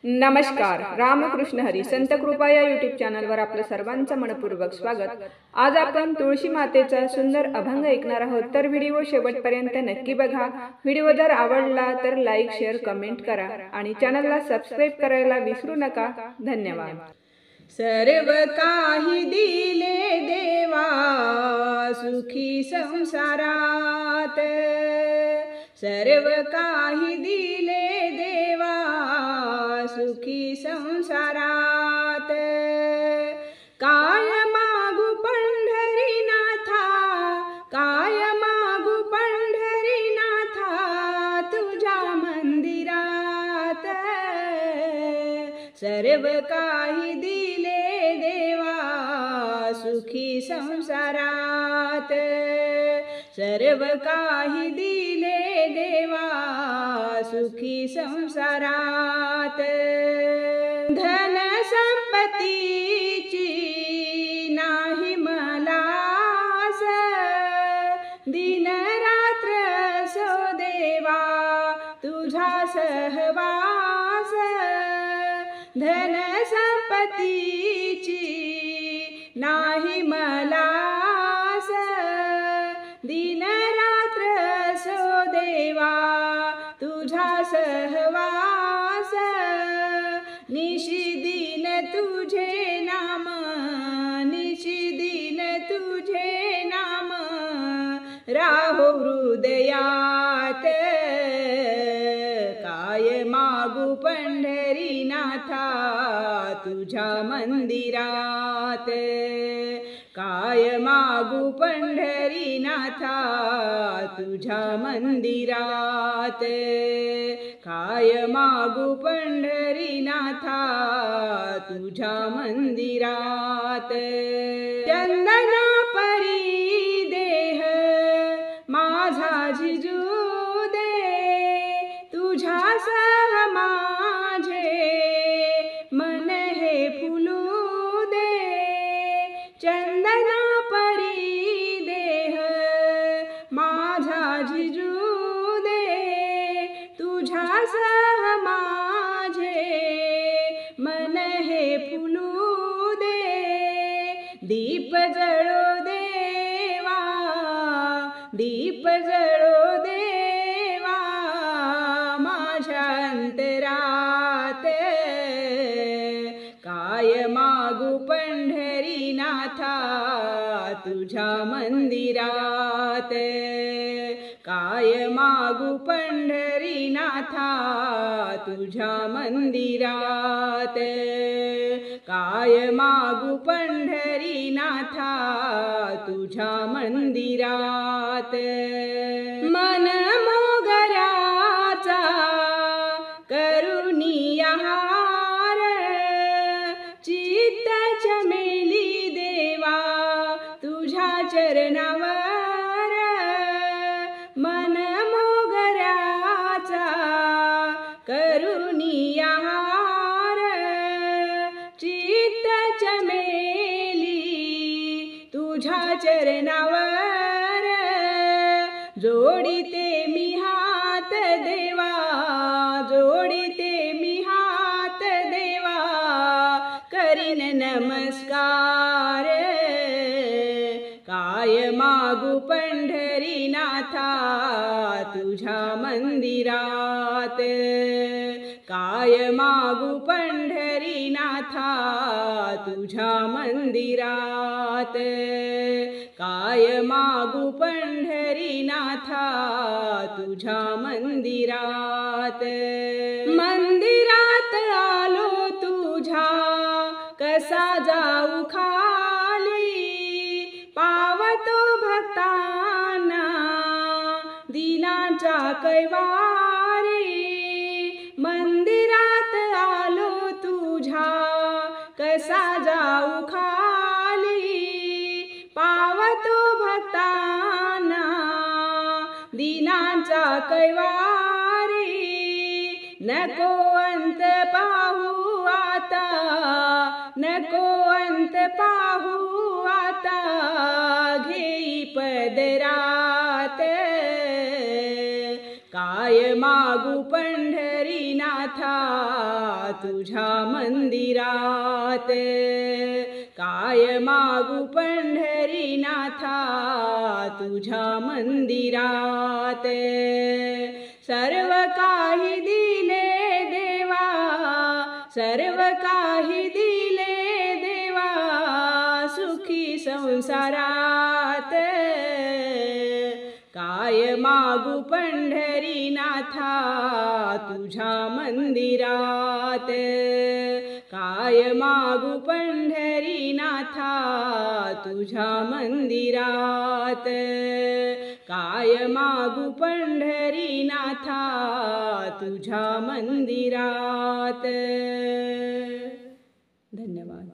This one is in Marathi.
नमस्कार. रामकृष्ण हरी संत कृपा या यूट्यूब चॅनलवर आपलं सर्वांचं मनपूर्वक स्वागत. आज आपण तुळशी मातेचा सुंदर अभंग ऐकणार आहोत, तर व्हिडिओ शेवटपर्यंत नक्की बघा. व्हिडिओ जर आवडला तर लाईक, शेअर, कमेंट करा आणि चॅनलला सबस्क्राईब करायला विसरू नका. धन्यवाद. सर्व काही दिले देवा सुखी संसारात, सर्व काही दिले देवा सुखी संसारात. काय मागू पंढरीनाथा, काय मागू पंढरीनाथा तुझ्या मंदिरात. सर्व काही दिले देवा सुखी संसारात, सर्व काही दिले देवा सुखी संसारात. धन संपत्तीची नाही मला आस, दिन रात्र सो देवा तुझा सहवास. धन संपत्तीची नाही मला आस, दिन रात्र सो देवा तुझा सहवास. निशिदिन तुझे नाम, निशिदिन तुझे नाम राहो हृदयात. काय मागू पंढरीनाथा तुझ्या मंदिरात, काय मागू पंढरीनाथा तुझ्या मंदिरात. काय मागू पंढरीनाथा तुझ्या मंदिरात. चंदना परी देह माझा झिजू दे, तुझ्या सह माझे मन हे फुलू दे. चंदना परी देह माझा झिजू दे, तुझ्या सह माझे मन हे फुलू दे. दीप जळो देवा, दीप जळो देवा माझ्या अंतरात. काय मागू पंढरीनाथा तुझ्या मंदिरात, काय मागू पंढरीनाथा तुझ्या मंदिरात. काय मागू पंढरीनाथा तुझ्या मंदिरात. मन मोगऱ्याचा करुणी आहार, चित्त चमेली देवा तुझ्या चरणावर. मन मोगऱ्याचा करुणी आहार, चित्त चमेली तुझ्या चरणावर. जोडिते मी हात देवा, जोडिते मी हात देवा करीन नमस्कार. काय मागू पंढरीनाथा तुझ्या मंदिरात, काय मागू पंढरीनाथा तुझ्या मंदिरात. काय मागू पंढरीनाथा तुझ्या मंदिरात. मंदिरात आलो तुझ्या कसा जाऊ खाली, पावतो भक्तांना दिनाच्या कैवारी. मंदिरात आलो तुझ्या कसा जाऊ खाली, पावतो भक्तांना दिनाचा कैवारी. नको अंत पाहू आता, नको अंत पाहू आता घेई पदरात. काय मागू पंढरीनाथा तुझ्या मंदिरात, काय मागू पंढरीनाथा तुझ्या मंदिरात. सर्व काही दिले देवा, सर्व काही दिले देवा, सुखी संसारात. काय मागू पंढरीनाथा तुझ्या मंदिरात, काय मागू पंढरीनाथा तुझ्या मंदिरात, काय मागू पंढरीनाथा तुझ्या मंदिरात. धन्यवाद.